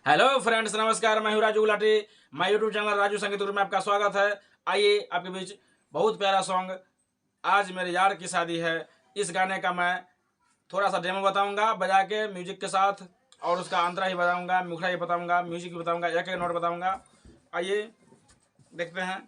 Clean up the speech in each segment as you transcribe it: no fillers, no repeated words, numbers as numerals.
Hello friends, नमस्कार। मैं हूं Raju Gulati. My YouTube channel Raju संगीत में आपका स्वागत है। आइए आपके बीच बहुत प्यारा सॉन्ग आज मेरे यार की शादी है, इस गाने का मैं थोड़ा सा डेमो बताऊंगा बजा के म्यूजिक के साथ, और उसका अंतरा ही बताऊंगा, मुखड़ा ही बताऊंगा, म्यूजिक भी बताऊंगा, एक एक नोट बताऊंगा। आइए देखते हैं।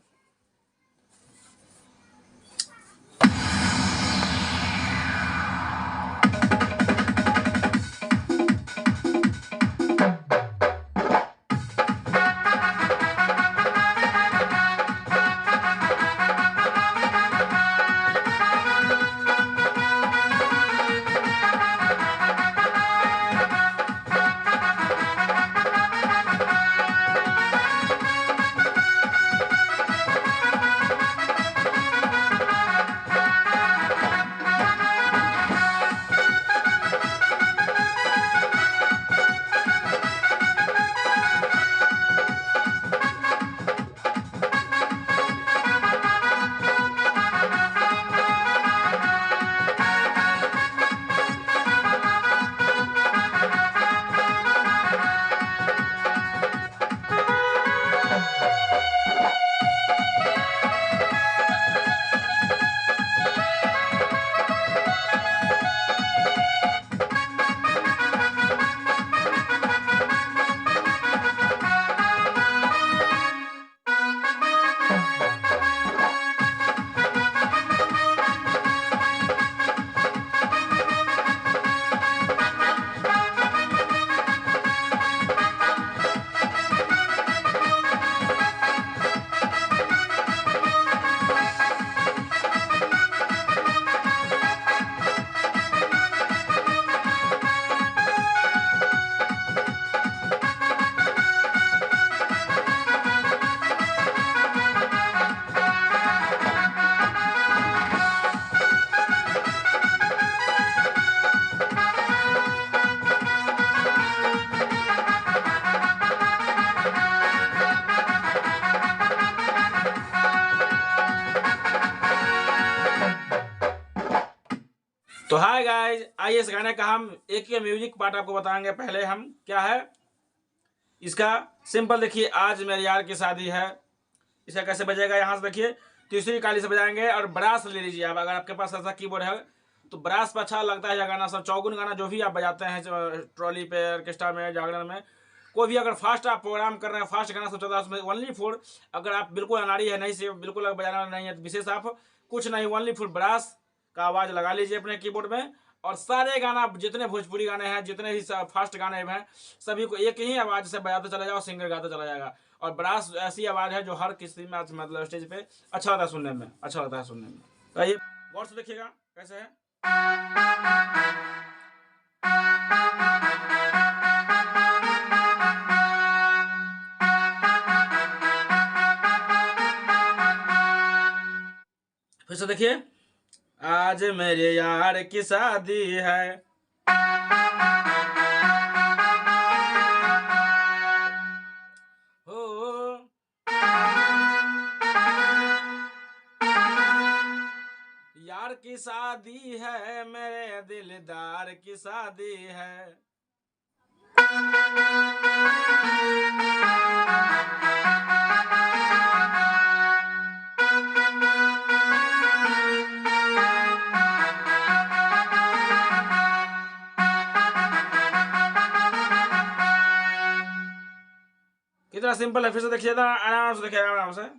तो हाय गाइज, आइए इस गाने का हम एक म्यूजिक पार्ट आपको बताएंगे। पहले हम क्या है इसका सिंपल देखिए। आज मेरे यार की शादी है, इसका कैसे बजेगा, यहाँ से देखिए तीसरी काली से बजाएंगे और ब्रास ले लीजिए आप। अगर आपके पास ऐसा कीबोर्ड है तो ब्रास पर अच्छा लगता है यह गाना सब। चौगुन गाना जो भी आप बजाते हैं ट्रॉली पे, ऑर्केस्ट्रा में, जागरण में, कोई भी अगर फास्ट आप प्रोग्राम कर रहे हैं, फास्ट गाना सब चल रहा है, उसमें ओनली फॉर, अगर आप बिल्कुल अनाड़ी है, नहीं से बिल्कुल बजाना नहीं है तो विशेष आप कुछ नहीं, ओनली फॉर ब्रास का आवाज़ लगा लीजिए अपने कीबोर्ड में। और सारे गाना जितने भोजपुरी गाने हैं, जितने भी फास्ट गाने हैं, सभी को एक ही आवाज़ से बजाते चला जाओ, सिंगर गाता चला जाएगा। और ब्रास ऐसी आवाज़ है जो हर किसी में मतलब स्टेज पे अच्छा लगता है सुनने में, अच्छा लगता है सुनने में। तो ये गौर से देखिएगा कैसे है। फिर से देखिए। आज मेरे यार की शादी है, हो यार की शादी है, मेरे दिलदार की शादी है। कितना सिंपल है, फिर से देखिए, आराम से देखिए, आराम से।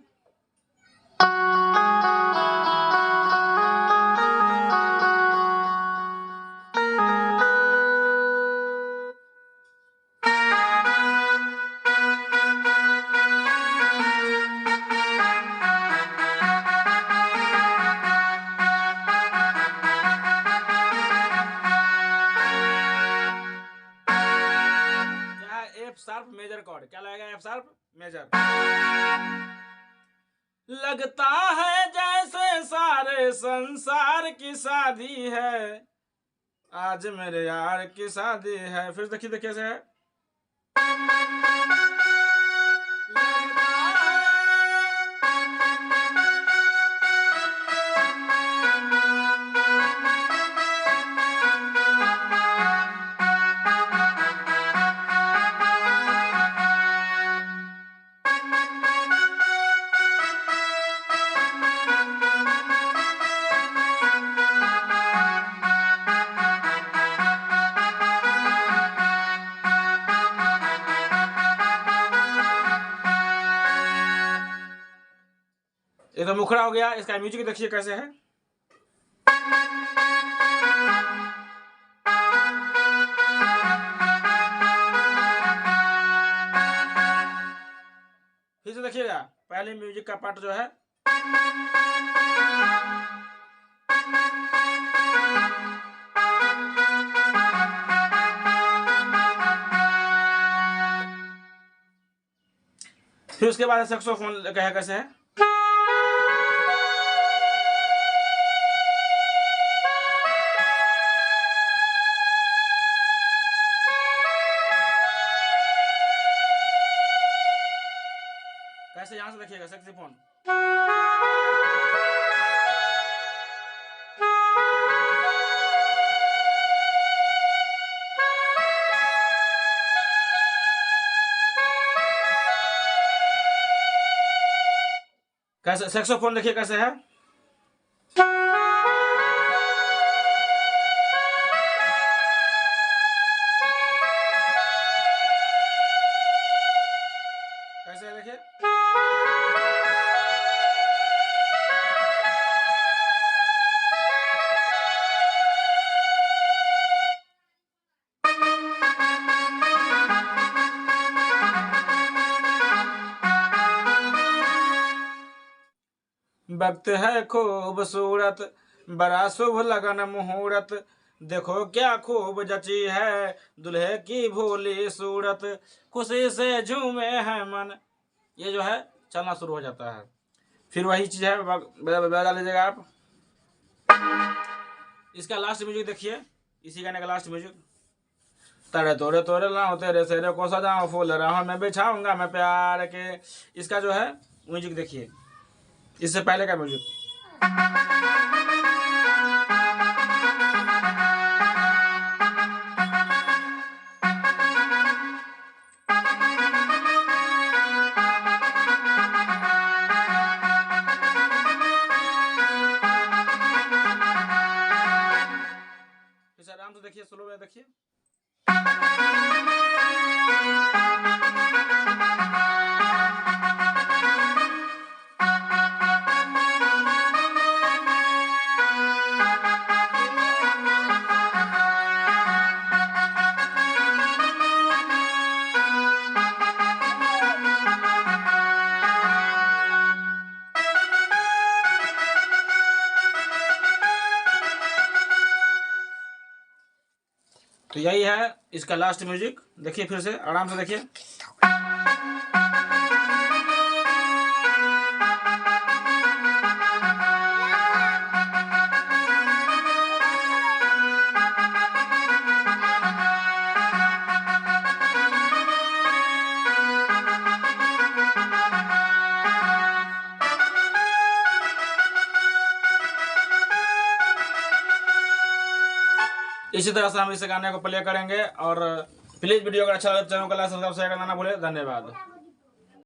एफ शार्प मेजर कॉर्ड क्या लगेगा, एफ शार्प मेजर। लगता है जैसे सारे संसार की शादी है, आज मेरे यार की शादी है। फिर देखिए कैसे है। ये तो मुखड़ा हो गया। इसका म्यूजिक देखिए कैसे है। फिर से देखिएगा, पहले म्यूजिक का पार्ट जो है, फिर उसके बाद सैक्सोफोन कहे कैसे है। कैसे, यहां से देखिएगा सैक्सोफोन। कैसे सैक्सोफोन देखिए कैसे है। कैसे है देखिए। वक्त है खूबसूरत, बड़ा शुभ लगन मुहूर्त, देखो क्या खूब जची है दुल्हे की भोली सूरत, खुशी से झूमे है मन। ये जो है चलना शुरू हो जाता है। फिर वही चीज है, बजा लीजिएगा आप। इसका लास्ट म्यूजिक देखिए, इसी गाने का लास्ट म्यूजिक। तड़े तोड़े तोड़े लाऊं तेरे सेरे को सजाऊं, फूल राहों में बिछाऊंगा मैं प्यार के। इसका जो है म्यूजिक देखिए, इससे पहले का म्यूजिक। इसे आराम से देखिए, स्लो में देखिए। तो यही है इसका लास्ट म्यूजिक। देखिए फिर से आराम से देखिए। इसी तरह से हम इस गाने को प्ले करेंगे। और प्लीज वीडियो अगर अच्छा लगे चैनल को लाइक सब्सक्राइब करना ना भूले। धन्यवाद।